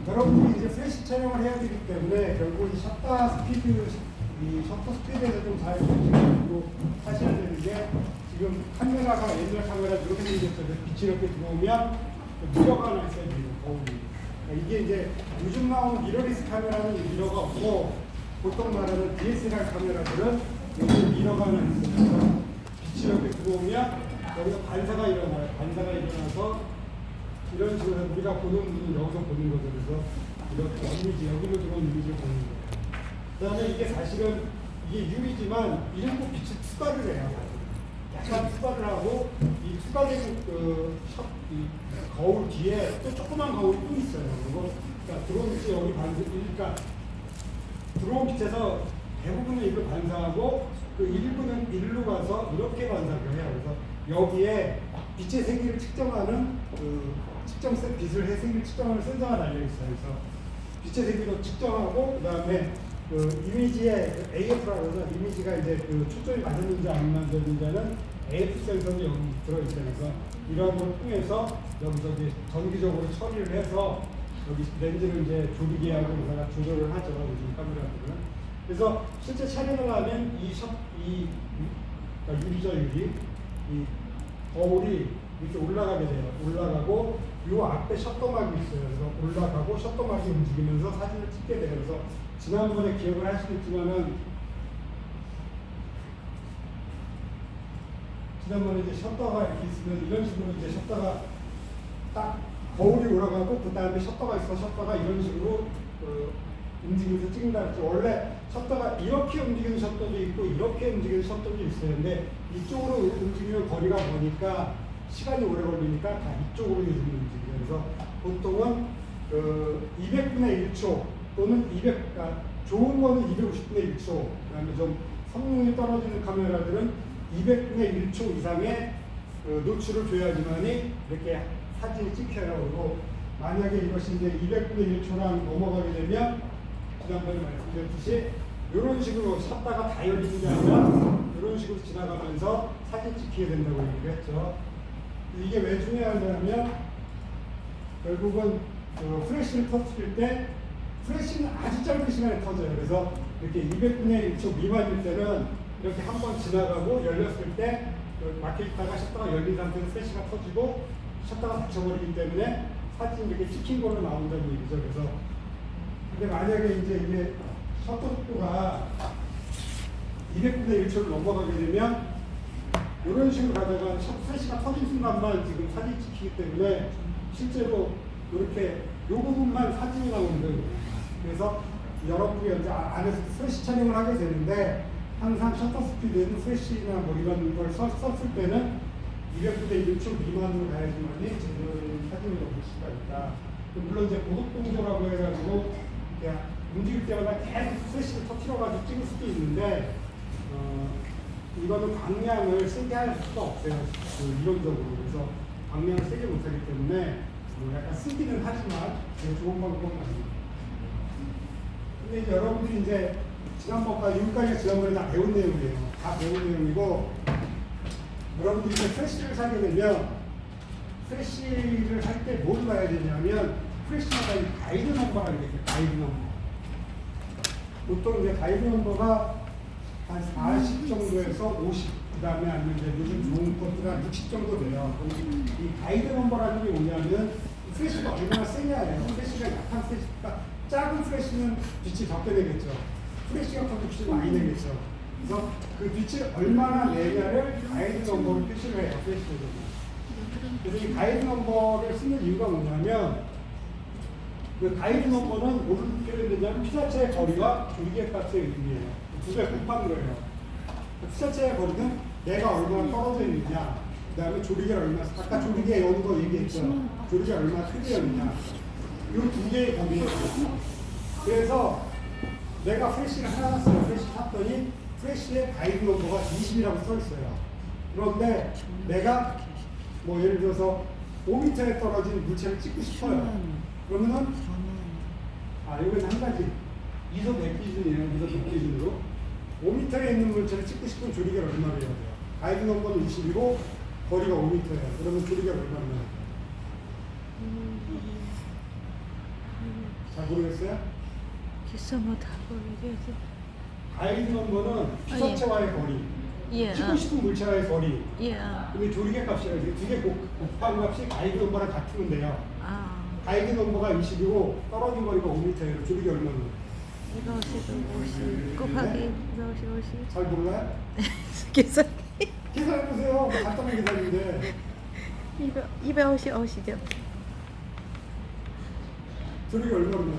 여러분들이 이제 플래시 촬영을 해야 되기 때문에 결국 이 셔터 스피드에서 좀 잘 조절하고 하셔야 되는 게 지금 카메라가 옛날 카메라 이렇게 생겼죠. 빛이 이렇게 들어오면 미러가 하나 있어야 돼요. 거울이. 그러니까 이게 이제 요즘 나온 미러리스 카메라는 미러가 없고 보통 말하는 DSLR 카메라들은 여기 미러가 하나 있어요. 빛이 이렇게 들어오면 여기서 반사가 일어나요. 반사가 일어나서 이런 식으로 우리가 보는 분은 여기서 보는 거죠. 그래서 이렇게 이미지, 여기로 들어온 이미지를 보는 거예요. 그 다음에 이게 사실은 이게 UV지만 이름도 빛이 투과를 해요. 약간 투과를 하고 이 투과된 이 거울 뒤에 또 조그만 거울이 또 있어요. 그리고 그러니까 들어온 빛이 여기 그러니까 들어온 빛에서 대부분은 이걸 반사하고 그 일부는 일로 가서 이렇게 반사를 해요. 그래서 여기에 빛의 세기를 측정하는 빛을 세기를 측정하는 센서가 달려 있어요. 그래서 빛의 세기도 측정하고 그 다음에 이미지의 AF라고 해서 이미지가 이제 초점이 맞았는지 안 맞았는지는 AF 센서도 여기 들어있어요. 그래서 이런 걸 통해서 여기서 이제 전기적으로 처리를 해서 여기 렌즈를 이제 조리개하고 의사가 조절을 하죠. 요즘 카메라들은. 그래서 실제 촬영을 하면 그러니까 유리죠, 유리. 이 거울이 이렇게 올라가게 돼요. 올라가고 요 앞에 셔터막이 있어요. 그래서 올라가고 셔터막이 움직이면서 사진을 찍게 돼요. 그래서 지난번에 기억을 하시겠지만은 지난번에 이제 셔터가 이렇게 있으면 이런 식으로 이제 셔터가 딱 거울이 올라가고 그 다음에 셔터가 있어 셔터가 이런 식으로 움직이면서 찍는다 그랬죠. 원래 셔터가 이렇게 움직이는 셔터도 있고 이렇게 움직이는 셔터도 있어요. 근데 이쪽으로 움직이면 거리가 머니까 시간이 오래 걸리니까 다 이쪽으로 요즘 움직여요. 그래서 보통은 200분의 1초 또는 그러니까 좋은 거는 250분의 1초 그 다음에 좀 성능이 떨어지는 카메라들은 200분의 1초 이상의 노출을 줘야지만이 이렇게 사진이 찍혀요. 그리고 만약에 이것이 이제 200분의 1초랑 넘어가게 되면 지난번에 말씀드렸듯이 이런 식으로 샷다가 다 열리는 게 아니라 이런 식으로 지나가면서 사진 찍히게 된다고 얘기를 했죠. 이게 왜 중요하냐면 결국은 플래시를 터뜨릴 때 플래시는 아주 짧은 시간에 터져요. 그래서 이렇게 200분의 1초 미만일 때는 이렇게 한번 지나가고 열렸을 때 막혀있다가 셔터가 열린 상태에서 플래시가 터지고 셔터가 닫혀버리기 때문에 사진이 이렇게 찍힌 걸로 나온다는 얘기죠. 그래서 근데 만약에 이제 이게 셔터 속도가 200분의 1초를 넘어가게 되면 이런 식으로 가다가 플래시가 터진 순간만 지금 사진이 찍히기 때문에 실제로 이렇게 이 부분만 사진이 나오는 거예요. 그래서 여러분이 이제 안에서 플래시 촬영을 하게 되는데 항상 셔터 스피드는 플래시나 뭐 이런 걸 썼을 때는 200분의 1초 미만으로 가야지만이 제대로 된 사진을 얻을 수가 있다. 물론 이제 고속동조라고 해가지고 그냥 움직일 때마다 계속 플래시를 터뜨려가지고 찍을 수도 있는데 이거는 방향을 세게 할 수가 없어요. 이론적으로. 그래서 방향을 세게 못하기 때문에 약간 쓰기는 하지만 좋은 방법은 아닙니다. 근데 이제 여러분들이 이제 여기까지 지난번에 다 배운 내용이에요. 다 배운 내용이고 여러분들이 이제 플래시를 사게 되면 플래시를 살 때 뭘 봐야 되냐면 플래시마다 이 가이드 넘버가 있어요. 가이드 넘버. 보통 이제 가이드 넘버가 한 40 정도에서 50, 그 다음에 아니면 이제 요즘 좋은 것들 한 60 정도 돼요. 이 가이드 넘버라는 게 뭐냐면 플래시가 얼마나 세냐예요. 플래시가 약한 플래시가 작은 플래시는 빛이 적게 되겠죠. 플래시가 커도 빛이 많이 되겠죠. 그래서 그 빛을 얼마나 내냐를 가이드 넘버로 표시를 해요. 플래시로. 그래서 이 가이드 넘버를 쓰는 이유가 뭐냐면 그 가이드 넘버는 뭐를 표현되냐면 피사체의 거리와 조리개 값의 의미예요. 두 배 곱한 거예요. 피사체의 거리는 내가 얼마나 떨어져 있느냐, 그 다음에 조리개가 얼마나, 아까 조리개 여는 거 얘기했죠. 조리개 얼마나 크게였느냐. 이 두 개의 거리예요. 그래서 내가 플래시를 하나 샀어요. 플래시 샀더니 플래시의 가이드 넘버가 20이라고 써 있어요. 그런데 내가 뭐 예를 들어서 5m에 떨어진 물체를 찍고 싶어요. 그러면은 이건 한 가지 이소 100 기준이에요. 이소 100 기준으로 5m에 있는 물체를 찍고 싶으면 조리개를 얼마나 해야 돼요? 가이드 넘버는 20이고 거리가 5m예요. 그러면 조리개를 얼마나 해야 돼요? 모르겠어요? 기사 못하고 얘기해서. 가이드 넘버는 피사체와의 거리, 예. 치고 싶은 물체와의 거리, 예. 근데 조리개 값이에요. 이게 두개 곱한 값이 가이드 넘버랑 같으면 돼요. 아. 가이드 넘버가 20이고 떨어진 거리가 5m예요. 조리개 얼마나? 250 곱하기 250. 잘 몰라요? 계산. 계산해보세요. 간단한 계산인데. 250 50이요. 조리개 얼마나?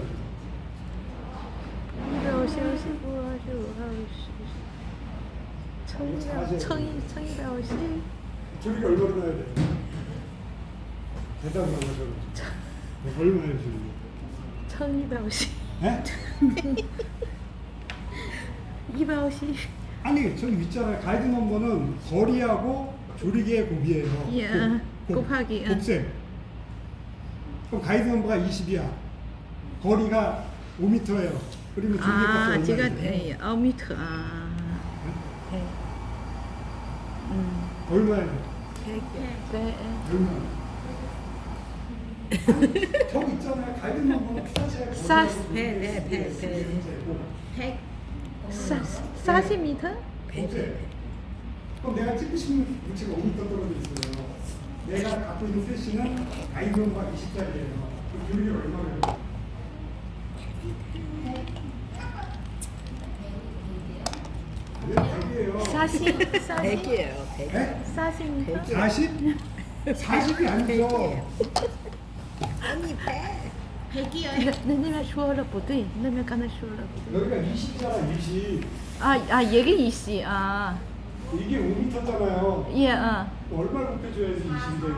250 55 1250. 조리개 얼마나 넣어야 돼? 대답을 안 하죠. 얼마나 조리개? 1250. 네? 250. 아니 저기 있잖아요. 가이드 넘버는 거리하고 조리개의 곱이에요. 예. 곱하기. 곱셈. 그럼 가이드 넘버가 20이야. 거리가 5m예요. 그러면 조리개 아, 값이 제가 얼마예요? 5m. 아. 네. 얼마예요? 100. 네. 얼마? 저기 있잖아요. 가이드 넘버는 피사체의 네, 40m? 곱셈. 그럼 내가 찍고 싶은 물체가 5m 떨어져 있어요. 내가 갖고 있는 세시는 가이드 넘버가 20짜리예요. 그럼 조리개 얼마예요? 네, 100이에요. 40. 100이에요. 100. 네? 40m. 40? 40이 아니죠. 아니 100. 那边说了不对，那边刚才说了不对。 여기가 20이잖아, 20. 얘기 이씨. 아. 이게 5m잖아요. 예, 얼마 곱해줘야지 20인데요.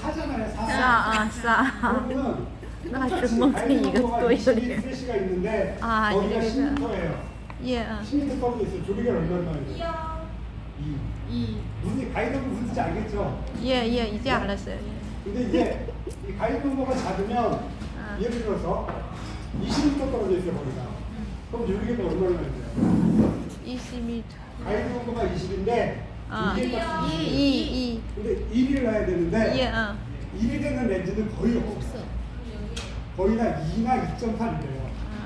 4잖아요, 4. 싸. 그러면 나 똑같이 주먹이 가이드 이거 넘버가 또 20이 이러네. 세시가 있는데 아, 거리가 이게 10m예요. 예, 10m 떨어져 있어요. 조리개 얼마예요? 2. 무슨 가이드 넘버 무슨 뜻인지 알겠죠? 예, 이제 알았어요. 근데 이제 이 가이드 넘버가 작으면 예를 들어서 20m 떨어져 있어요, 거리가. 그럼 조리개가 얼마나 돼요? 20m. 가이드 넘버가 20인데 조리개 값이 2. 근데 1을 놔야 되는데 예, 1이 되는 렌즈는 거의 없어. 거의 다 2나 2.8이래요.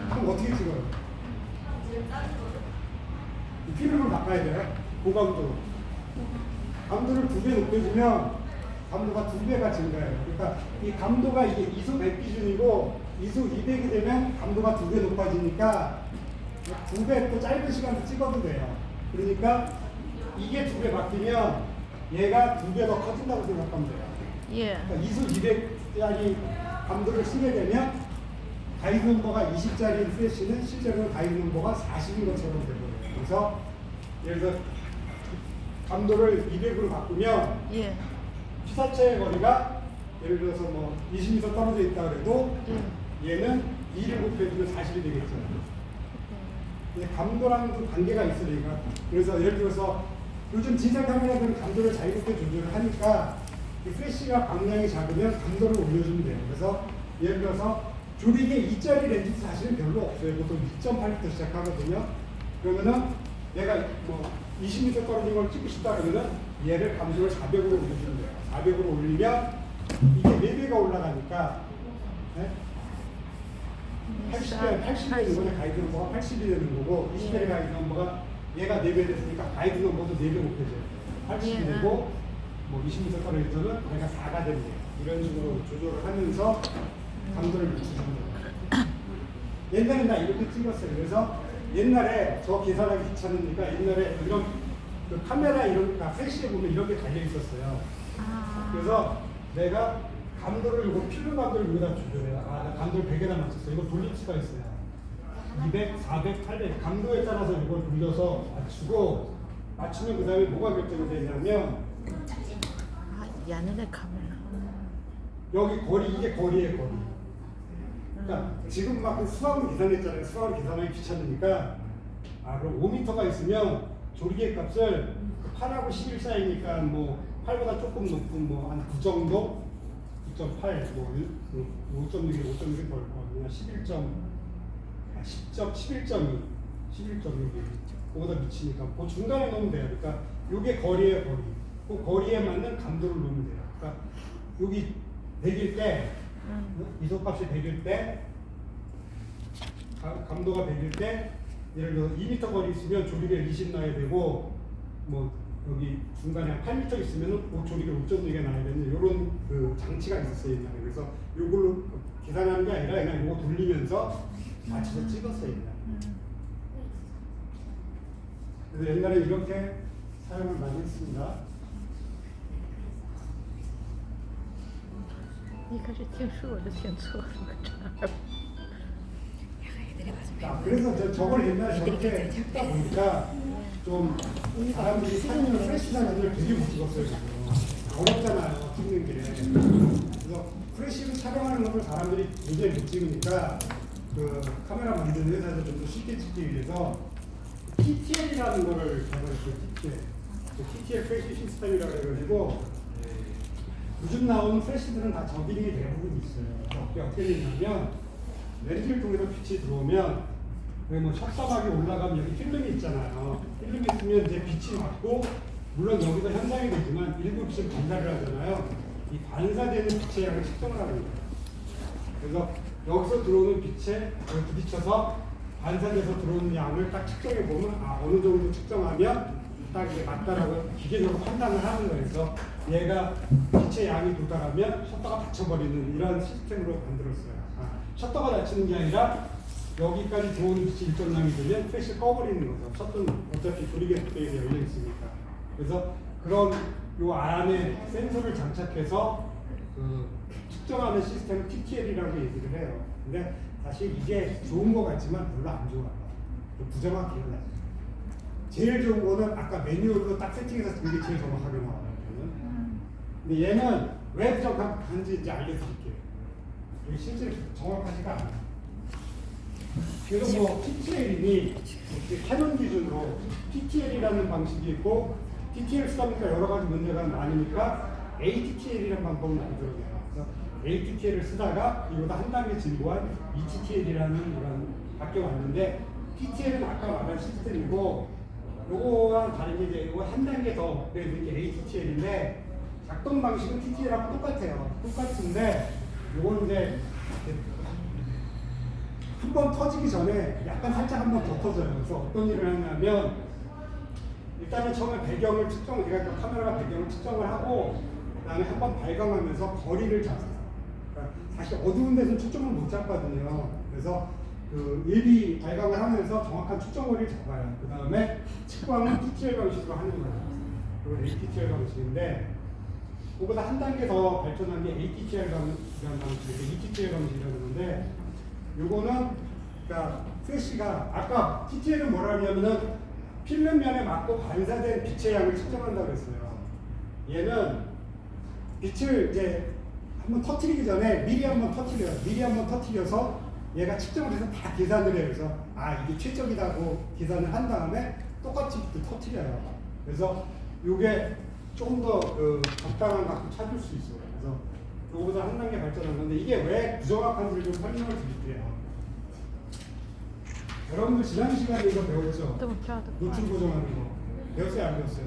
그럼 어떻게 찍어요? 이 필름을 바꿔야 돼요. 고감도. 감도를 2배 높여주면 감도가 2배가 증가해요. 그러니까 이 감도가 이게 ISO 100 기준이고 ISO 200이 되면 감도가 2배 높아지니까 2배 또 짧은 시간도 찍어도 돼요. 그러니까 이게 2배 바뀌면 얘가 2배 더 커진다고 생각하면 돼요. 예. 그러니까 ISO 200짜리 감도를 쓰게 되면 가이드 넘버가 20짜리 플래시는 실제로는 가이드 넘버가 40인 것처럼 되거든요. 그래서 예를 들어 감도를 200으로 바꾸면 예. 피사체의 거리가 예를 들어서 뭐 20m 떨어져 있다 그래도 얘는 2를 곱해주면 40이 되겠죠. 감도랑도 관계가 있으니까. 그래서 예를 들어서 요즘 디지털 카메라들은 감도를 자유롭게 조절을 하니까 이 플래시가 방향이 작으면 감도를 올려주면 돼요. 그래서 예를 들어서 조리개 2짜리 렌즈도 사실은 별로 없어요. 보통 2.8부터 시작하거든요. 그러면은 내가 뭐 20m 떨어진 걸 찍고 싶다 그러면 얘를 감도를 400으로 올려주면 돼요. 400으로 올리면 이게 4배가 올라가니까 네? 80배 이번에 가이드 넘버가 80이 되는 거고 20배 가이드 넘버가 얘가 4배 됐으니까 가이드 넘버도 4배 높여져요. 80이 되고 뭐 20m 떨어져서는 얘가 4가 됩니다. 이런 식으로 조절을 하면서 감도를 맞추는 거예요. 옛날에 나 이렇게 찍었어요. 그래서 옛날에 저 계산하기 귀찮으니까 옛날에 이런 그 카메라 이런 플래시에 보면 이렇게 달려 있었어요. 그래서 내가 감도를 이거 필름 감도를 여기다 조절해요. 나 감도를 100에다 맞췄어. 이거 돌릴 수가 있어요. 200, 400, 800 감도에 따라서 이걸 돌려서 맞추고 맞추면 그 다음에 뭐가 결정이 되냐면 이 안에 카메라. 여기 거리 이게 거리의 거리. 그러니까 지금 막 수학을 계산했잖아요. 수학을 계산하기 귀찮으니까 그럼 5m가 있으면 조리개 값을 8하고 11 사이니까 뭐 8보다 조금 높은 뭐 한 9 정도, 9.8, 뭐 5.6에 5.6이 더 있거든요. 11.2, 11.6이 그거보다 미치니까 그 중간에 놓으면 돼요. 그러니까 이게 거리의 거리, 그 거리에 맞는 감도를 놓으면 돼요. 그러니까 여기 100일 때 이소값이 100일 때 감도가 100일 때 예를 들어 2m 거리 있으면 조리개 20 놔야 되고 뭐 여기 중간에 한 8m 있으면 조리개 5.6개 놔야 되는 이런 그 장치가 있었어요 옛날에. 그래서 이걸로 계산하는 게 아니라 그냥 이거 돌리면서 맞춰서 찍었어요 옛날에. 그래서 옛날에 이렇게 사용을 많이 했습니다. 一开始听书我就听错了，这儿。 자, 그래서 저걸 옛날에 저렇게 찍다 보니까 좀 사람들이 사진을 프레시 사진을 되게 못 찍었어요. 지금. 어렵잖아요 찍는 게. 그래서 프레시로 촬영하는 것을 사람들이 굉장히 못 찍으니까 그 카메라 만드는 회사에서 좀 더 쉽게 찍기 위해서 TTL이라는 거를 개발했어요. TTL 프레시 시스템이라고 해가지고 요즘 나오는 프레시들은 다 저기링이 대부분 있어요. 어떻게 되냐면 렌즈를 통해서 빛이 들어오면 여기 뭐 셔터박이 올라가면 여기 필름이 있잖아요. 필름이 있으면 이제 빛이 맞고 물론 여기서 현상이 되지만 일부 빛을 반사를 하잖아요. 이 반사되는 빛의 양을 측정을 하는 거예요. 그래서 여기서 들어오는 빛에 부딪혀서 반사돼서 들어오는 양을 딱 측정해 보면 어느 정도 측정하면 딱 이게 맞다라고 기계적으로 판단을 하는 거예요. 그래서 얘가 빛의 양이 도달하면 셔터가 닫혀버리는 이런 시스템으로 만들었어요. 셔터가 닫히는 게 아니라 여기까지 들어오는 빛이 일정량이 되면 프레시를 꺼버리는 거죠. 셔터는 어차피 조리개 뚝배기가 열려 있으니까. 그래서 그런 요 안에 센서를 장착해서 그 측정하는 시스템을 TTL이라고 얘기를 해요. 근데 사실 이게 좋은 거 같지만 별로 안 좋아요. 좀 부정확해요. 제일 좋은 거는 아까 매뉴얼로 딱 세팅해서 이게 제일 정확하게 나와요. 근데 얘는 왜 부정확한지 이제 알려드릴게요. 이게 실제로 정확하지가 않아요. 그래서 뭐 TTL이 캐논 기준으로 TTL이라는 방식이 있고 TTL 쓰다 보니까 여러 가지 문제가 많으니까 ATTL이라는 방법을 만들어내요. 그래서 ATTL을 쓰다가 이보다 한 단계 진보한 ETTL이라는 그런 바뀌어왔는데 TTL은 아까 말한 시스템이고 요거랑 다른 게 이제 요거 한 단계 더 그래서 이게 ATTL인데 작동 방식은 TTL하고 똑같아요. 똑같은데 요건 이제 한 번 터지기 전에 약간 살짝 한 번 더 터져요. 그래서 어떤 일을 하냐면 일단은 처음에 배경을 그러니까 카메라가 배경을 측정을 하고 그다음에 한 번 발광하면서 거리를 잡아요. 그러니까 사실 어두운 데서는 측정을 못 잡거든요. 그래서 그 일비 발광을 하면서 정확한 측정 거리를 잡아요. 그다음에 측광은 TTL 방식으로 하는 거예요. 그리고 ATTL 방식인데 그보다 한 단계 더 발전한 게 ATTL 방식이라는 방식이고 ETTL 방식이라는 건데 요거는 그러니까 플래시가 아까 TTL은 뭐라 하냐면은 필름면에 맞고 반사된 빛의 양을 측정한다고 했어요. 얘는 빛을 이제 한번 터뜨리기 전에 미리 한번 터뜨려요. 미리 한번 터뜨려서 얘가 측정을 해서 다 계산을 해요. 그래서 이게 최적이다고 계산을 한 다음에 똑같이 또 터뜨려요. 그래서 요게 조금 더 그 적당한 값을 찾을 수 있어요. 그래서 요거보다 한 단계 발전한 건데 이게 왜 부정확한지를 좀 설명을 드릴게요. 여러분들 지난 시간에 이거 배웠죠? 노출 보정하는 거 배웠어요? 안 배웠어요?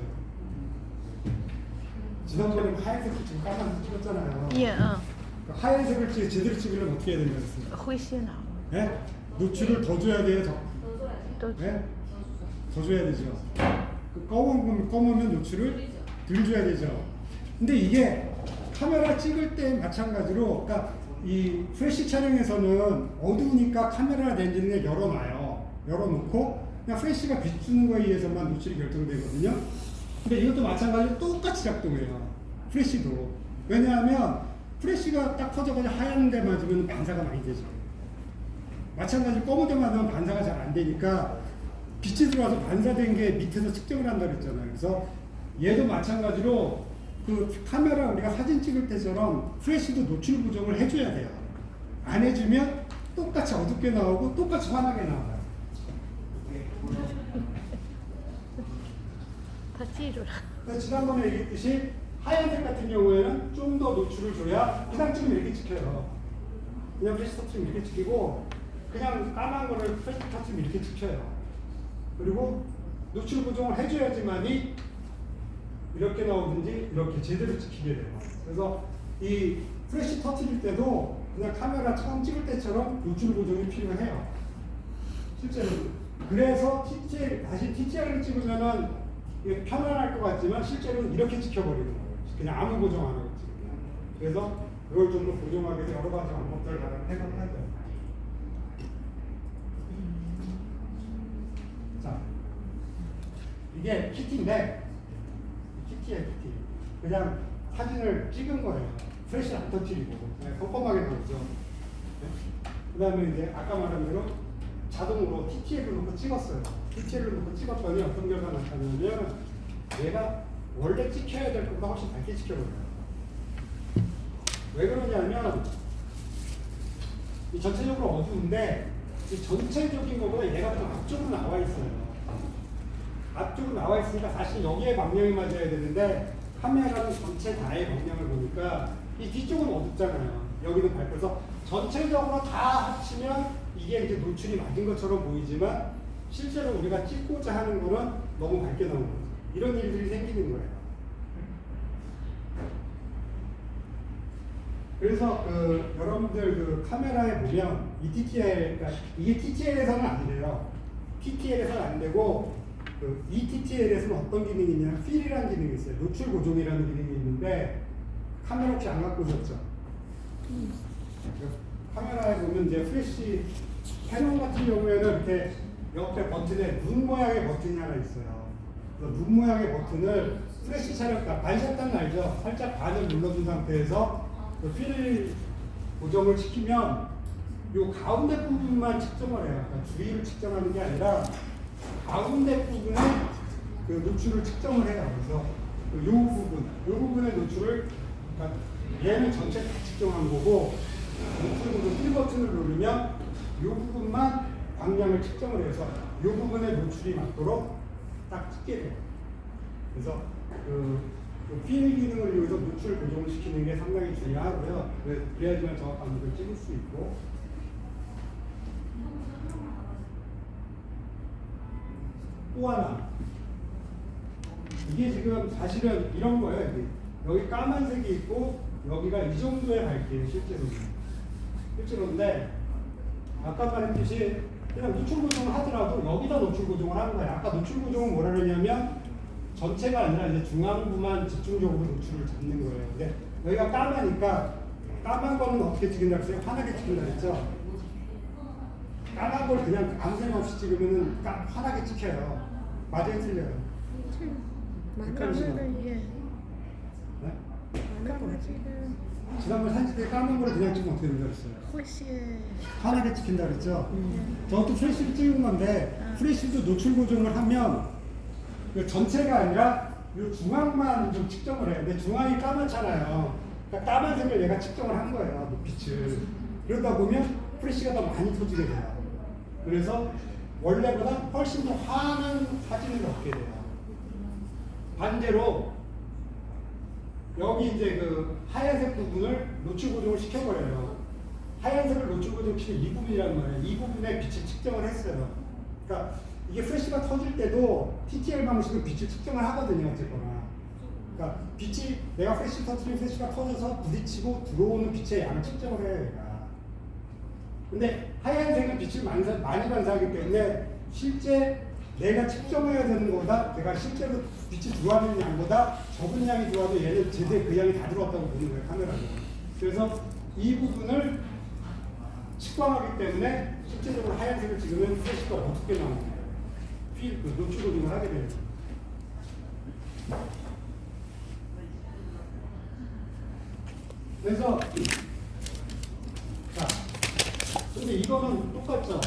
지난번에 하얀색 지금 까만색 찍었잖아요. 예, 하얀색을 제대로 찍으려면 어떻게 해야 된다고 했어요? 灰心啊， 네? 노출을 더 줘야 돼요? 都 네? 더 줘야 되죠. 그 검으면 노출을 덜 줘야 되죠. 근데 이게 카메라 찍을 때 마찬가지로, 그러니까 이 프레시 촬영에서는 어두우니까 카메라 렌즈를 열어놔요. 열어놓고 그냥 프레시가 비추는 거에 의해서만 노출이 결정되거든요. 근데 이것도 마찬가지로 똑같이 작동해요. 프레시도. 왜냐하면 프레시가 딱 터져가지고 하얀 데 맞으면 반사가 많이 되죠. 마찬가지로 검은 데 맞으면 반사가 잘 안 되니까 빛이 들어와서 반사된 게 밑에서 측정을 한다고 했잖아요. 그래서 얘도 마찬가지로 그 카메라 우리가 사진 찍을 때처럼 프레시도 노출 보정을 해줘야 돼요. 안 해주면 똑같이 어둡게 나오고 똑같이 환하게 나와요. 他记住了。 지난번에 얘기했듯이 하얀색 같은 경우에는 좀 더 노출을 줘야 그냥 찍으면 이렇게 찍혀요. 그냥 프레시 터치면 이렇게 찍히고 그냥 까만 거를 프레시 터치면 이렇게 찍혀요. 그리고 노출 보정을 해줘야지만이 이렇게 나오든지 이렇게 제대로 찍히게 돼요. 그래서 이 프레시 터트릴 때도 그냥 카메라 처음 찍을 때처럼 노출 고정이 필요해요. 실제로. 그래서 다시 TTL을 찍으면은 이게 편안할 것 같지만 실제로는 이렇게 찍혀버리는 거예요. 그냥 아무 고정 안 하고 찍으면. 그래서 그걸 좀 더 고정하기 위해서 여러 가지 방법들을 해석을 하죠. 자, 이게 키티인데, 키티예요, 키티. 그냥 사진을 찍은 거예요. 프레시 안 터뜨리고. 그냥 꼼꼼하게 나오죠. 네? 그 다음에 이제 아까 말한 대로 자동으로 TTL을 놓고 찍었어요. TTL을 놓고 찍었더니 어떤 결과가 나타나냐면 얘가 원래 찍혀야 될 것보다 훨씬 밝게 찍혀버려요. 왜 그러냐면 이 전체적으로 어두운데 이 전체적인 것보다 얘가 좀 앞쪽으로 나와 있어요. 앞쪽으로 나와 있으니까 사실 여기에 방향이 맞아야 되는데 카메라는 전체 다의 방향을 보니까 이 뒤쪽은 어둡잖아요. 여기는 밝아서 전체적으로 다 합치면 이게 이제 노출이 맞은 것처럼 보이지만 실제로 우리가 찍고자 하는 거는 너무 밝게 나오는 거죠. 이런 일들이 생기는 거예요. 그래서 여러분들 그 카메라에 보면 이 TTL, 그러니까 이게 TTL에서는 안 돼요. TTL에서는 안 되고 이 TTL에서는 어떤 기능이 있냐면 필이라는 기능이 있어요. 노출 고정이라는 기능이 있는데 카메라 혹시 안 갖고 오셨죠? 카메라에 보면 이제 플래시 캐논 같은 경우에는 이렇게 옆에 버튼에 눈 모양의 버튼이 하나 있어요. 그래서 눈 모양의 버튼을 플래시 촬영, 그러니까 반샷단 알죠? 살짝 반을 눌러준 상태에서 필 고정을 시키면 요 가운데 부분만 측정을 해요. 그러니까 주위를 측정하는 게 아니라 가운데 부분에 그 노출을 측정을 해요. 그래서 요 부분의 노출을, 그러니까 얘는 전체 다 측정한 거고 노출을 필 버튼을 누르면 요 부분만 방향을 측정을 해서 요 부분의 노출이 맞도록 딱 찍게 돼요. 그래서 필 기능을 이용해서 노출 고정을 시키는 게 상당히 중요하고요. 그래야지만 정확한 것을 찍을 수 있고. 또 하나, 이게 지금 사실은 이런 거예요. 여기 까만색이 있고 여기가 이 정도의 밝기예요. 실제로인데 아까 말했듯이 그냥 노출 고정을 하더라도 여기다 노출 고정을 하는 거예요. 아까 노출 고정은 뭐라 그러냐면 전체가 아니라 이제 중앙부만 집중적으로 노출을 잡는 거예요. 근데 여기가 까마니까 까만 거는 어떻게 찍는다 그랬어요? 환하게 찍는다 그랬죠? 까만 걸 그냥 아무 생각 없이 찍으면 환하게 찍혀요. 맞아요, 틀려요? 까만색을 지난번 사진 때 까만 거를 그냥 찍으면 어떻게 된다 그랬어요? 훨씬 환하게 찍힌다 그랬죠? 저것도 프레시를 찍은 건데 프레시도 노출 고정을 하면 전체가 아니라 이 중앙만 좀 측정을 해요. 근데 중앙이 까맣잖아요. 그러니까 까만색을 얘가 측정을 한 거예요. 빛을. 그러다 보면 프레시가 더 많이 터지게 돼요. 그래서 원래보다 훨씬 더 환한 사진을 얻게 돼요. 반대로 여기 이제 그 하얀색 부분을 노출 고정을 시켜버려요. 하얀색을 노출 고정시킨 이 부분이란 말이에요. 이 부분에 빛을 측정을 했어요. 그러니까 이게 프레시가 터질 때도 TTL 방식으로 빛을 측정을 하거든요. 어쨌거나. 그러니까 빛이 내가 프레시 터트리면 프레시가 터져서 부딪히고 들어오는 빛의 양을 측정을 해요. 얘가. 근데 하얀색은 빛을 많이 반사하기 때문에 실제 내가 측정해야 되는 것보다 내가 실제로 빛이 들어가는 양보다 적은 양이 들어와도 얘는 제대로 그 양이 다 들어왔다고 보는 거예요. 카메라로. 그래서 이 부분을 측정하기 때문에 실제적으로 하얀색을 찍으면 프레시가 어떻게 나오나요? 노출 고정을 하게 돼요. 그래서 자, 근데 이거는 똑같죠?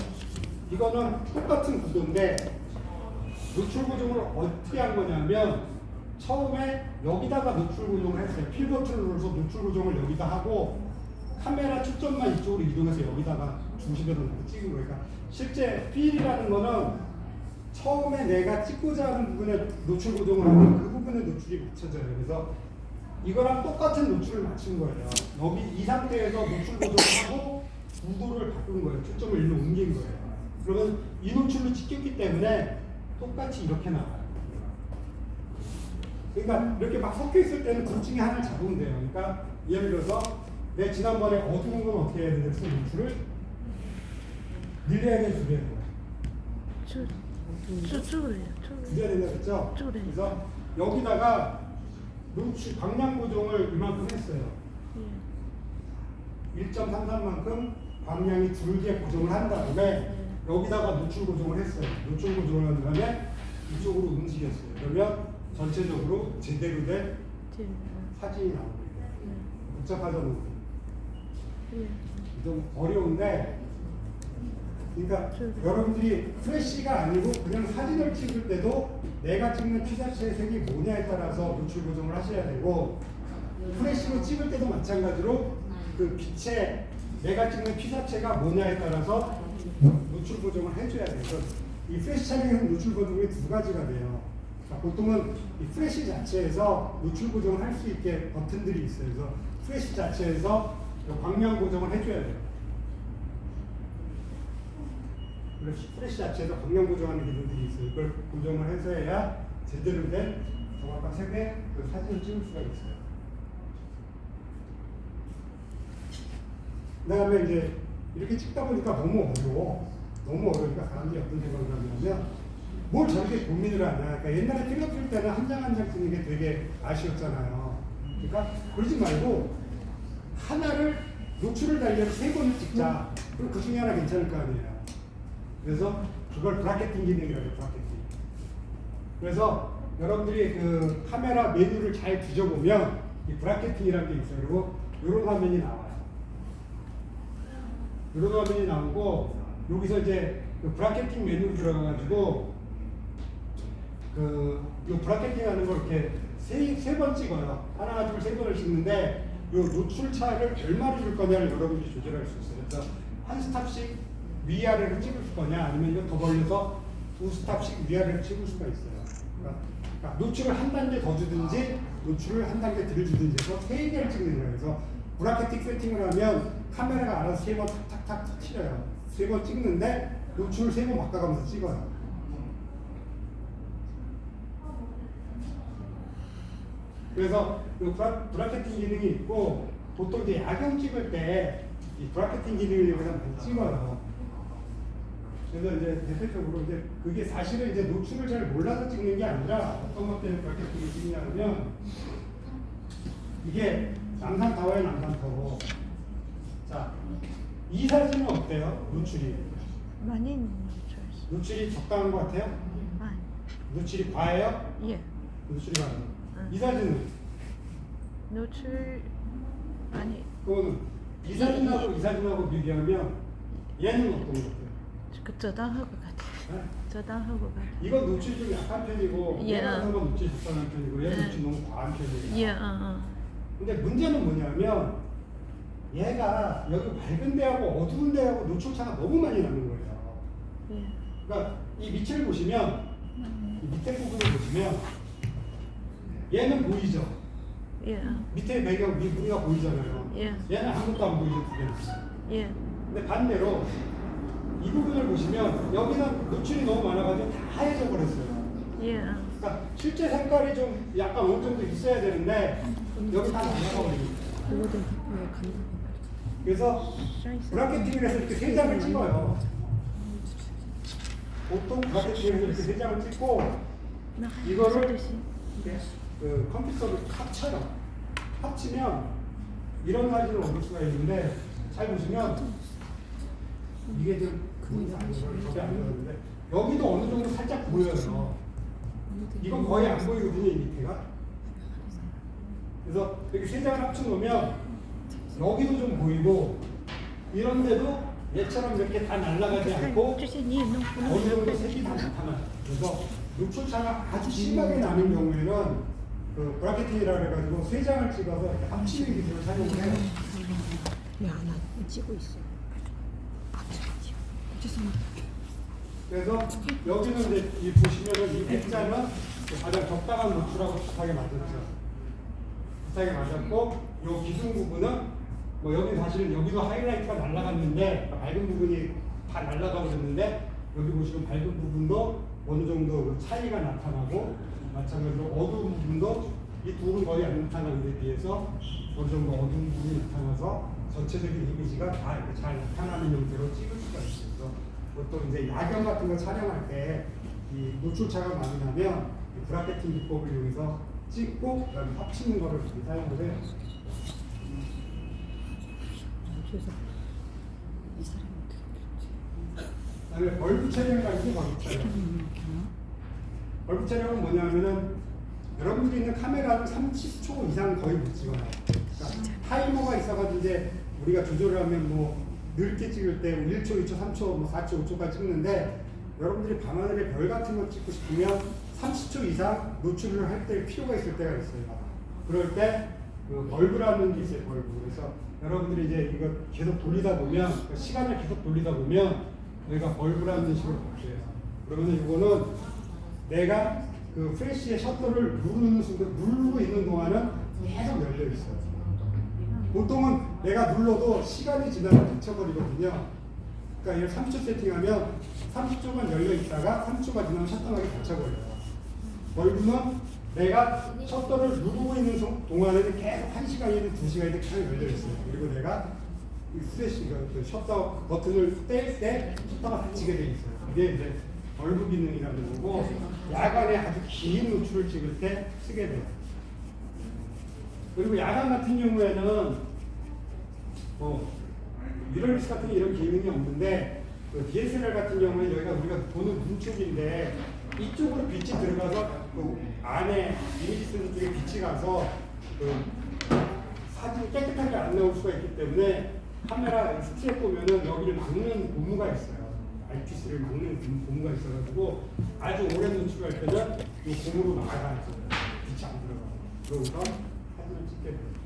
이거는 똑같은 구도인데 노출 고정을 어떻게 한 거냐면 처음에 여기다가 노출 고정을 했어요. 필 버튼을 눌러서 노출 고정을 여기다 하고 카메라 초점만 이쪽으로 이동해서 여기다가 중심으로 찍은 거예요. 그러니까 실제 필이라는 거는 처음에 내가 찍고자 하는 부분에 노출 고정을 하면 그 부분에 노출이 맞춰져요. 그래서 이거랑 똑같은 노출을 맞춘 거예요. 여기 이 상태에서 노출 고정하고 구도를 바꾼 거예요. 초점을 일로 옮긴 거예요. 그러면 이 노출로 찍혔기 때문에 똑같이 이렇게 나와요. 그러니까 이렇게 막 섞여 있을 때는 둘 중에 하나를 잡으면 돼요. 그러니까 예를 들어서 내 지난번에 어두운 건 어떻게 해야 되겠어? 노출을 늘려야 돼, 줄여야 돼? 줄여요. 줄여야 된다 그랬죠? 줄여요. 그래서 여기다가 노출 방향 조정을 이만큼 했어요. 예. 1.33만큼 방향이 줄게 고정을 한 다음에 여기다가 노출 고정을 했어요. 노출 고정을 한 다음에 이쪽으로 움직였어요. 그러면 전체적으로 제대로 된 사진이 나옵니다. 복잡하잖아요. 예. 좀 어려운데, 그러니까 여러분들이 프레쉬가 아니고 그냥 사진을 찍을 때도 내가 찍는 피사체의 색이 뭐냐에 따라서 노출 고정을 하셔야 되고, 프레쉬로 찍을 때도 마찬가지로 그 빛의 내가 찍는 피사체가 뭐냐에 따라서 노출 고정을 해줘야 돼요. 그래서 이 프레쉬 촬영에서 노출 고정이 두 가지가 돼요. 그러니까 보통은 이 프레쉬 자체에서 노출 고정을 할 수 있게 버튼들이 있어요. 그래서 프레쉬 자체에서 광량 고정을 해줘야 돼요. 그래서 프레쉬 자체에서 광량 고정하는 기능들이 있어요. 이걸 고정을 해서 해야 제대로 된 정확한 색의 그 사진을 찍을 수가 있어요. 그 다음에 이제 이렇게 찍다 보니까 너무 어려워. 너무 어려우니까 사람들이 어떤 생각을 하냐면 뭘 저렇게 고민을 하냐. 그러니까 옛날에 필름 찍을 때는 한 장 한 장 찍는 게 되게 아쉬웠잖아요. 그러니까 그러지 말고 하나를 노출을 달려서 3번을 찍자. 그럼 그 중에 하나 괜찮을 거 아니에요. 그래서 그걸 브라켓팅 기능이라고 해요. 브라켓팅. 그래서 여러분들이 그 카메라 메뉴를 잘 뒤져보면 이 브라켓팅이라는 게 있어요. 그리고 이런 화면이 나와요. 이런 화면이 나오고 여기서 이제 그 브라켓팅 메뉴로 들어가가지고 요 브라켓팅 하는 걸 이렇게 세 번 찍어요. 하나, 둘, 세 번을 찍는데 요 노출 차를 얼마를 줄 거냐를 여러분들이 조절할 수 있어요. 그래서 한 스탑씩 위아래로 찍을 거냐 아니면 이거 더 벌려서 두 스탑씩 위아래로 찍을 수가 있어요. 그러니까 노출을 한 단계 더 주든지 노출을 한 단계 덜 주든지 해서 3개를 찍는 거예요. 그래서 브라켓팅 세팅을 하면 카메라가 알아서 3번 탁탁탁 터트려요. 3번 찍는데 노출을 3번 바꿔가면서 찍어요. 그래서 이 브라켓팅 기능이 있고 보통 이제 야경 찍을 때 이 브라켓팅 기능을 이용해서 많이 찍어요. 그래서 이제 대표적으로 이제 그게 사실은 이제 노출을 잘 몰라서 찍는 게 아니라 어떤 것 때문에 브라켓팅을 찍냐면 이게 남산타워의 남산타워. 자, 이 사진은 어때요? 노출이? 많이 노출했어. 노출이 적당한 것 같아요? 많이. 노출이 과해요? 예. 노출이 과해요. 이 사진은? 노출 아니. 그거는 이 사진하고 이 사진하고 비교하면 얘는 어떤 것 같아요? 그 저당하고 같아. 네? 저당하고 같아. 이건 노출이 좀 약한 편이고 예. 얘 같은 건 노출이 적당한 편이고 얘는 예. 노출이 너무 과한 편이에요. 예. 근데 문제는 뭐냐면 얘가 여기 밝은 데하고 어두운 데하고 노출 차가 너무 많이 나는 거예요. 예. 그러니까 이 밑을 보시면 이 밑에 부분을 보시면 얘는 보이죠? 예. 밑에 배경 위가 보이잖아요. 예. 얘는 아무것도 안 보이죠. 두 개는. 예. 근데 반대로 이 부분을 보시면 여기는 노출이 너무 많아가지고 다 하얘져 버렸어요. 예. 그러니까 실제 색깔이 좀 약간 어느 정도 있어야 되는데 여기 다 날아가버립니다. 그래서 브라켓팅을 해서 이렇게 3장을 찍어요. 보통 브라켓팅을 해서 이렇게 3장을 찍고 이거를 그 컴퓨터를 합쳐요. 합치면 이런 사진을 얻을 수가 있는데 잘 보시면 이게 좀 저게 안 보이는데 여기도 어느 정도 살짝 보여요. 이건 거의 안 보이거든요, 이 밑에가. 그래서 이렇게 3장을 합쳐놓으면 여기도 좀 보이고 이런데도 얘처럼 이렇게 다 날아가지 않고 어느 정도 색이 다 나타나요. 그래서 노출차가 아주 심하게 나는 경우에는 그 브라켓팅이라고 해가지고 3장을 찍어서 이렇게 합치는 기술을 사용을 해요. 야, 나 찍고 있어. 죄송합니다. 그래서 여기는 이제 이 보시면은 이 백자는 가장 적당한 노출하고 비슷하게 맞았죠. 비슷하게 맞았고 요 기둥 부분은 뭐 여기 사실은 여기도 하이라이트가 날아갔는데 밝은 부분이 다 날아가 버렸는데 여기 보시면 밝은 부분도 어느 정도 차이가 나타나고 마찬가지로 어두운 부분도 이 둘은 거의 안 나타나는 데 비해서 어느 정도 어두운 부분이 나타나서 전체적인 이미지가 다 이렇게 잘 나타나는 형태로 찍을 수가 있어요. 그래서 보통 이제 야경 같은 거 촬영할 때 이 노출차가 많이 나면 이 브라켓팅 기법을 이용해서 찍고 그다음에 합치는 거를 이렇게 사용을 해요. 그래서 이 사람이 어떻게 그다음에 벌브 촬영이라고 있고 벌브 촬영. 벌브 촬영은 뭐냐면은 여러분들이 있는 카메라는 30초 이상 거의 못 찍어요. 그러니까 타이머가 있어가지고 이제 우리가 조절을 하면 뭐 넓게 찍을 때 1초, 2초, 3초, 뭐 4초, 5초까지 찍는데 여러분들이 밤하늘의 별 같은 거 찍고 싶으면 30초 이상 노출을 할 때 필요가 있을 때가 있어요. 그럴 때 그 벌브라는 게 있어요. 벌브. 그래서 여러분들이 이제 이거 계속 돌리다 보면 시간을 계속 돌리다 보면 여기가 벌브라는 식으로 바뀌어요. 그러면 이거는 내가 그 프레쉬의 셔터를 누르는 순간 누르고 있는 동안은 계속 열려 있어요. 보통은 내가 눌러도 시간이 지나면 닫혀버리거든요. 그러니까 이걸 30초 세팅하면 30초간 열려 있다가 30초가 지나면 셔터가 닫혀버려요. 벌브는 내가 셔터를 누르고 있는 동안에는 계속 1시간이든 2시간이든 계속 열려 있어요. 그리고 내가 이 프레쉬 그 셔터 버튼을 뗄 때 셔터가 닫히게 돼 있어요. 이게 이제 벌브 기능이라는 거고 야간에 아주 긴 노출을 찍을 때 쓰게 돼요. 그리고 야간 같은 경우에는 미러리스 같은 이런 기능이 없는데 그 DSLR 같은 경우에 여기가 우리가 보는 눈쪽인데 이쪽으로 빛이 들어가서 그 안에 이미지 센서 쪽에 빛이 가서 그 사진이 깨끗하게 안 나올 수가 있기 때문에 카메라 스트랩 보면은 여기를 막는 고무가 있어요. IPS를 막는 고무가 있어가지고 아주 오랜 노출할 때는 이 고무로 막아가지고 빛이 안 들어가고 그러고서 사진을 찍게 돼요.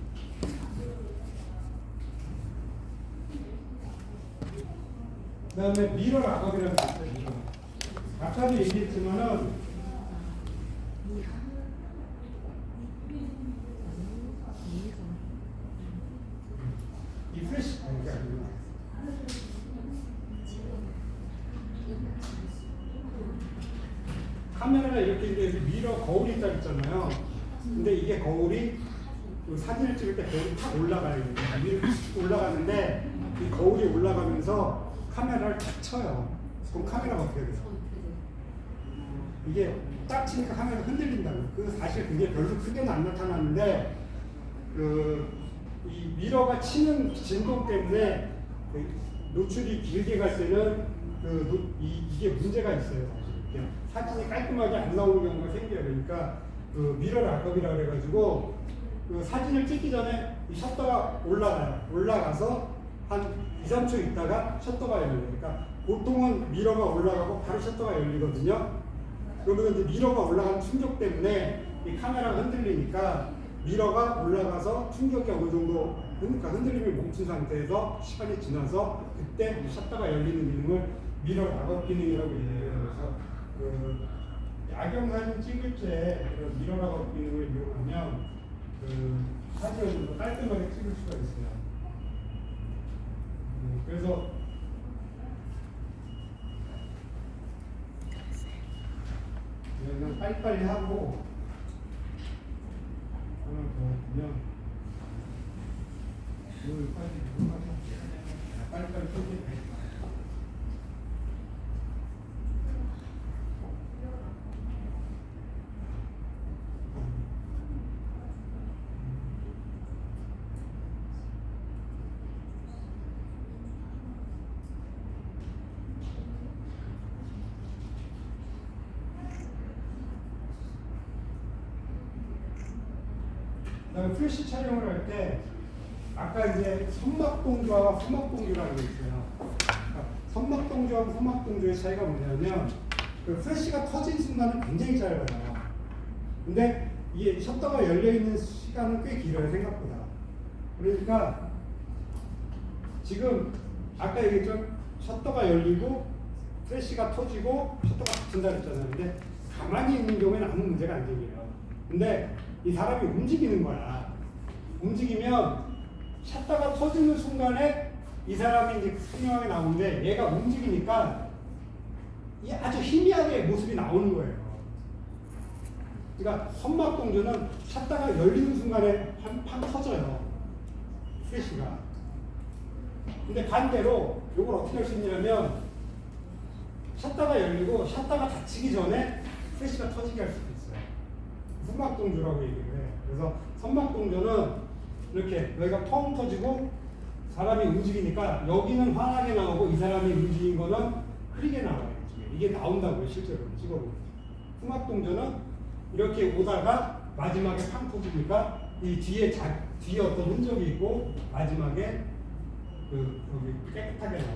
그 다음에 미러 락업이라는 게 있어요. 아까도 얘기했지만은 이 플래시 카메라가 이렇게 이제 미러 거울이 딱 있잖아요. 근데 이게 거울이 그 사진을 찍을 때 거울이 탁 올라가요. 위로 올라가는데 이 거울이 올라가면서 카메라를 탁 쳐요. 그럼 카메라가 어떻게 돼요? 이게 딱 치니까 카메라가 흔들린다고. 그 사실 그게 별로 크게는 안 나타나는데 이 미러가 치는 진동 때문에 그 노출이 길게 갈 때는 이게 문제가 있어요. 사진이 깔끔하게 안 나오는 경우가 생겨요. 그러니까 그 미러 락업이라고 그래가지고 그 사진을 찍기 전에 이 셔터가 올라가요. 올라가서 한 2, 3초 있다가 셔터가 열려요. 그러니까 보통은 미러가 올라가고 바로 셔터가 열리거든요. 그러면 이제 미러가 올라가는 충격 때문에 이 카메라가 흔들리니까 미러가 올라가서 충격이 어느 정도 그러니까 흔들림이 멈춘 상태에서 시간이 지나서 그때 셔터가 열리는 기능을 미러 락업 기능이라고 얘기해요. 그래서 그 야경 사진 찍을 때 그런 미러 락업 기능을 이용하면 그 사진을 좀 더 깔끔하게 찍을 수가 있어요. 그래서 그냥 빨리빨리 하고 하나 더 보면 빨리빨리 쏘게. 그다음에 플래시 촬영을 할 때 아까 이제 선막동조와 후막동조라는 게 있어요. 그러니까 선막동조하고 후막동조의 차이가 뭐냐면 그 플래시가 터진 순간은 굉장히 짧아요. 근데 이게 셔터가 열려 있는 시간은 꽤 길어요, 생각보다. 그러니까 지금 아까 얘기했죠, 셔터가 열리고 플래시가 터지고 셔터가 닫힌다 그랬잖아요. 근데 가만히 있는 경우에는 아무 문제가 안 생겨요. 근데 이 사람이 움직이는 거야. 움직이면 셔터가 터지는 순간에 이 사람이 이제 선명하게 나오는데 얘가 움직이니까 이 아주 희미하게 모습이 나오는 거예요. 그러니까 선막동조는 셔터가 열리는 순간에 팡 터져요. 플래시가. 근데 반대로 이걸 어떻게 할 수 있냐면 샷다가 열리고 샷다가 닫히기 전에 플래시가 터지게 할 수도 있어요. 후막동조라고 얘기를 해. 그래서 선막동조는 이렇게 여기가 텅 터지고 사람이 움직이니까 여기는 환하게 나오고 이 사람이 움직인 거는 흐리게 나와요. 이게 나온다고요. 실제로 찍어보면. 후막동조는 이렇게 오다가 마지막에 팡 터지니까 이 뒤에 어떤 흔적이 있고 마지막에 여기 깨끗하게 나오죠.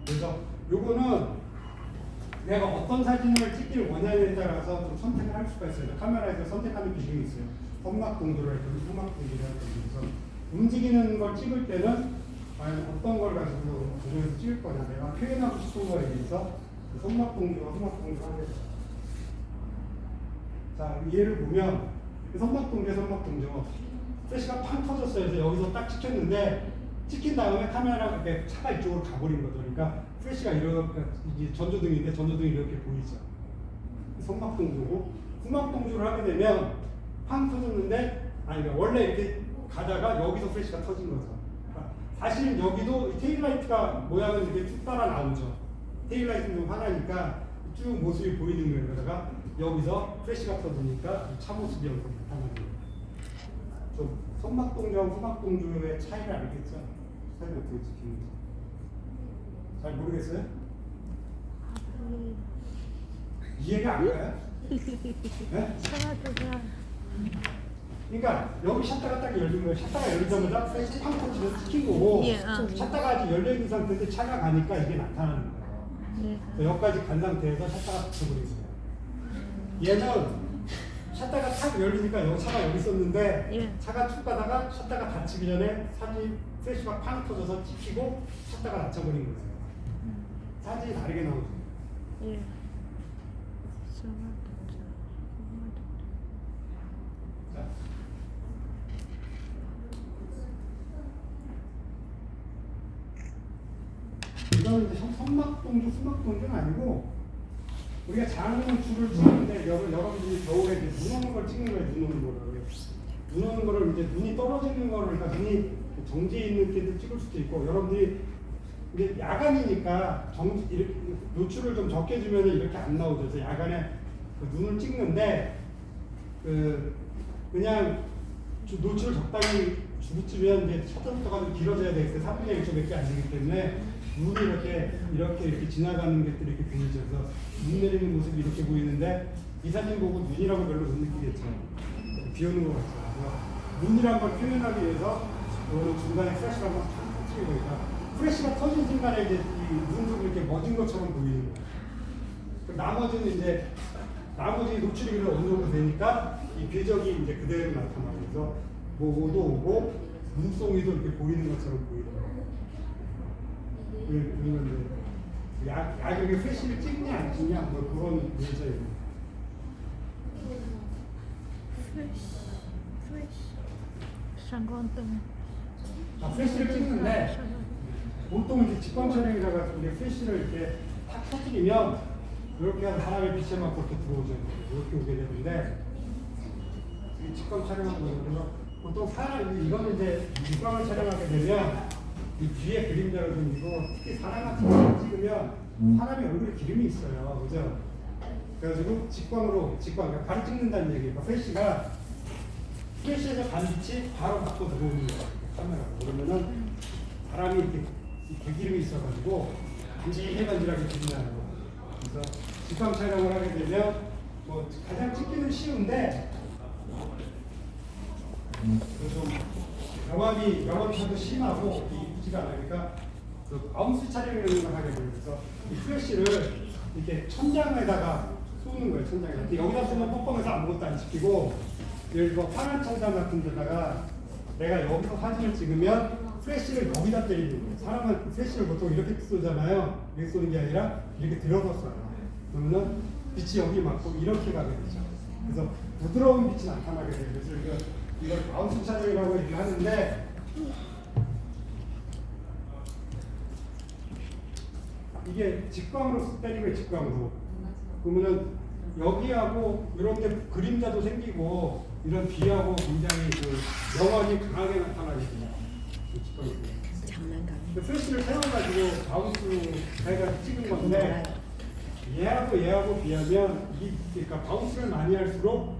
그래서 요거는 내가 어떤 사진을 찍기를 원하느냐에 따라서 좀 선택을 할 수가 있어요. 카메라에서 선택하는 기준이 있어요. 선막동조를 할 건지 후막동조를 할 건지. 그래서 움직이는 걸 찍을 때는 과연 어떤 걸 가지고 조정해서 찍을 거냐. 내가 표현하고 싶은 거에 대해서 선막동조와 후막동조를 하게 돼요. 자, 얘를 보면 선막동조 플래시가 팡 터졌어요. 그래서 여기서 딱 찍혔는데 찍힌 다음에 카메라가 이렇게 차가 이쪽으로 가버린 거죠. 그러니까 플래시가 이렇게 이게 전조등인데 전조등이 이렇게 보이죠. 선막동조고 후막동조를 하게 되면 팡 터졌는데 그러니까 원래 이렇게 가다가 여기서 플래시가 터진 거죠. 그러니까 사실 여기도 테일라이트가 모양은 이렇게 쭉 따라 나오죠. 테일라이트는 좀 하나니까 쭉 모습이 보이는 거예요. 그러다가 여기서 플래시가 터지니까 차 모습이 여기서 나타나는 거예요. 좀 선막동조와 후막동조의 차이를 알겠죠? 사진 어떻게 찍히는지. 잘 모르겠어요? 이해가 안 가요? 네? 차가지가 그러니까 여기 샷다가 딱 열린 거예요. 샷다가 열리자마자 플래시 팡 터지면 찍힌 거고 예, 샷다가 아직 열려있는 상태인데 차가 가니까 이게 나타나는 거예요. 네. 여기까지 간 상태에서 샷다가 닫혀버린 거예요. 얘는 샷다가 탁 열리니까 여기 차가 여기 있었는데 예. 차가 쭉 가다가 샷다가 닫히기 전에 사진 플래시가 팡 터져서 찍히고 샷다가 닫혀버린 거예요. 사진이 다르게 나오죠. 예. 선막동조, 후막동조. 자. 이거는 이제 선막동조, 후막동조는 아니고 우리가 장문 줄을 찍는데 여러분들이 겨울에 이제 눈 오는 걸 찍는 거예요. 눈 오는 거를. 눈 오는 거를 이제 눈이 떨어지는 거를 그러니까 눈이 정지해 있는 때도 찍을 수도 있고 여러분들이 이제 야간이니까 이렇게 노출을 좀 적게 주면 이렇게 안 나오죠. 그래서 야간에 그 눈을 찍는데 그냥 노출을 적당히 주면 이제 셔터부터가 좀 길어져야 되겠어요. 3분의 1초밖에 안 되기 때문에 눈이 이렇게 지나가는 것들이 이렇게 보이죠. 그래서 눈 내리는 모습이 이렇게 보이는데 이 사진 보고 눈이라고 별로 못 느끼겠죠. 비 오는 것 같죠. 그래서 눈이란 걸 표현하기 위해서 오늘 중간에 플래시를 한번 탁 터뜨리고 보니까 플래시가 터진 순간에 이제 이 눈도 이렇게 멎은 것처럼 보이는 거예요. 나머지는 이제 나머지 노출이 어느 정도 되니까 이 궤적이 이제 그대로 나타나면서 모도 오고 눈송이도 이렇게 보이는 것처럼 보이는 거예요. 그러면 이제 야경에 플래시를 찍냐 안 찍냐 뭐 그런 문제예요. 상관없다면. 플래시를 찍는데 보통 이제 직광 촬영이라 가지고 이제 플래시를 이렇게 탁 터뜨리면 이렇게 해서 사람의 빛에 맞고 이렇게 들어오죠. 이렇게 오게 되는데 이 직광 촬영하고 그래서 보통 사람 이거는 이제 직광을 촬영하게 되면 이 뒤에 그림자를 좀 이거 특히 사람 같은 거 찍으면 사람의 얼굴에 기름이 있어요, 그죠? 그래가지고 직광 바로 찍는다는 얘기예요. 플래시에서 간 빛이 바로 받고 들어오는 거예요, 카메라로. 그러면은 사람이 이렇게 기름이 있어가지고 간질간질하게 빛나는 거. 그래서 직광 촬영을 하게 되면 뭐 가장 찍기는 쉬운데 좀 영암이 심하고 이쁘지가 않으니까 그 바운스 촬영이라는 걸 하게 돼요. 그래서 이 플래시를 이렇게 천장에다가 쏘는 거예요. 천장에. 여기다 쏘면 뻑뻑해서 아무것도 안 찍히고 예를 들어 파란 천장 같은 데다가 내가 여기서 사진을 찍으면 플래시를 여기다 때리는 거예요. 사람은 플래시를 보통 이렇게 쏘잖아요. 이렇게 쏘는 게 아니라 이렇게 들어서 쏴요. 그러면은 빛이 여기 맞고 이렇게 가게 되죠. 그래서 부드러운 빛이 나타나게 돼요. 그래서 이걸 바운스 촬영이라고 얘기를 하는데 이게 직광으로 때리고 직광으로 그러면은 여기하고 이런 데 그림자도 생기고 이런 비하고 굉장히 그 영원히 강하게 나타나게 돼요. 장난감. 프레쉬를 사용해가지고 바운스 해가지고 찍은 건데 얘하고 비하면 그러니까 바운스를 많이 할수록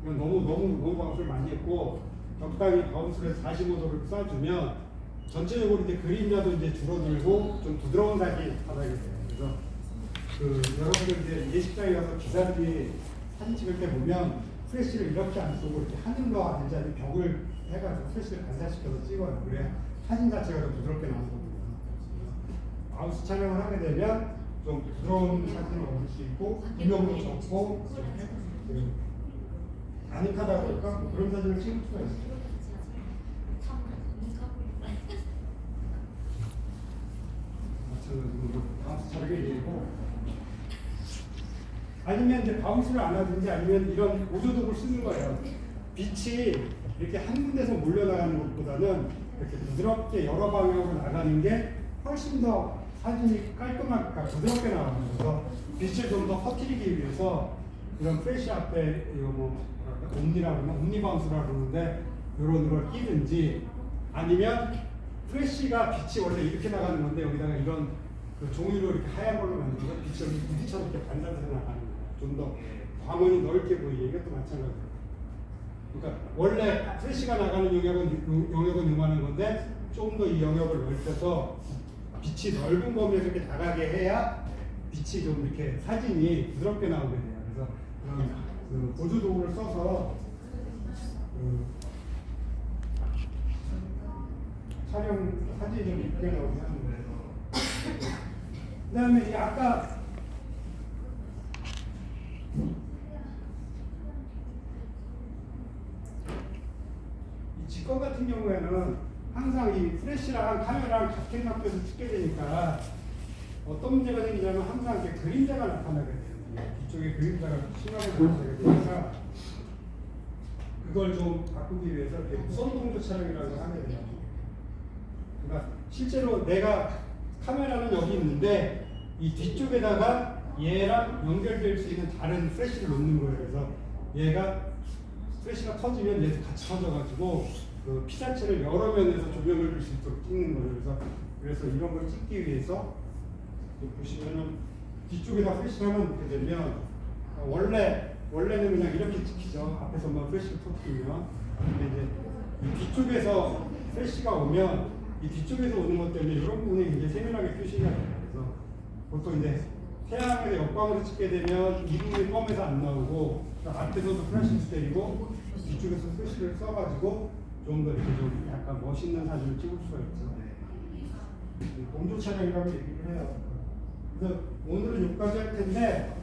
이건 너무 바운스를 많이 했고 적당히 바운스를 45도를 쏴주면 전체적으로 이제 그림자도 이제 줄어들고 좀 부드러운 색이 바닥에 돼요. 그래서 여러분들 이제 예식장에 가서 기사들이 사진 찍을 때 보면 프레쉬를 이렇게 안 쏘고 이렇게 하늘로 아닌지 아니면 벽을 해가지고 프레쉬를 반사시켜서 찍어요. 그래야 사진 자체가 더 부드럽게 나오거든요. 마우스 촬영을 하게 되면 좀 부드러운 사진을 얻을 수 있고 음영도 적고 아늑하다 보니까 뭐 그런 사진을 찍을 수가 있어요. 마찬가지로 바운스 촬영이 되고 아니면 이제 바운스를 안 하든지 아니면 이런 보조도구를 쓰는 거예요. 빛이 이렇게 한 군데서 몰려나가는 것보다는 이렇게 부드럽게 여러 방향으로 나가는 게 훨씬 더 사진이 깔끔하게 부드럽게 나오면서 빛을 좀 더 퍼뜨리기 위해서 이런 프레쉬 앞에 이거 뭐 옴니라고 그러면 옴니 바운스라고 그러는데 이런 걸 끼든지 아니면 프레쉬가 빛이 원래 이렇게 나가는 건데 여기다가 이런 종이로 이렇게 하얀 걸로 만들어서 빛이 여기 부딪혀서 이렇게 반사돼서 나가는 거예요. 좀 더 광원이 넓게 보이게 이것도 마찬가지예요. 그러니까 원래 프레쉬가 나가는 영역은 요만한 건데 좀 더 이 영역을 넓혀서 빛이 넓은 범위에서 이렇게 나가게 해야 빛이 좀 이렇게 사진이 부드럽게 나오게 돼요. 그래서 그런 보조 도구를 써서 촬영 사진이 좀 이쁘게 나오게 하는 거예요. 그다음에 이 아까 이 직권 같은 경우에는 항상 이 프레쉬랑 카메라랑 같은 각도에서 찍게 되니까 어떤 문제가 생기냐면 항상 이렇게 그림자가 나타나게 돼요. 뒤쪽에 그림자가 심하게 나타나게 되니까 그걸 좀 바꾸기 위해서 이렇게 무선 동조 촬영이라는 걸 하게 돼요. 그러니까 실제로 내가 카메라는 여기 있는데 이 뒤쪽에다가 얘랑 연결될 수 있는 다른 프레쉬를 놓는 거예요. 그래서 얘가 프레쉬가 터지면 얘도 같이 터져가지고 그 피사체를 여러 면에서 조명을 줄 수 있도록 찍는 거예요. 그래서 이런 걸 찍기 위해서 보시면은 뒤쪽에다 프레쉬를 하나 놓게 되면 원래는 그냥 이렇게 찍히죠. 앞에서만 프레쉬를 터뜨리면. 근데 이제 이 뒤쪽에서 프레쉬가 오면 이 뒤쪽에서 오는 것 때문에 이런 부분이 굉장히 세밀하게 표시가 돼요. 그래서 보통 이제 태양의 역광으로 찍게 되면 이 부분이 껌에서 안 나오고 앞에서도 프레쉬를 때리고 뒤쪽에서 프레쉬를 써가지고 좀 더 이렇게 좀 약간 멋있는 사진을 찍을 수가 있죠. 동조 촬영이라고 얘기를 해요. 그래서 오늘은 여기까지 할 텐데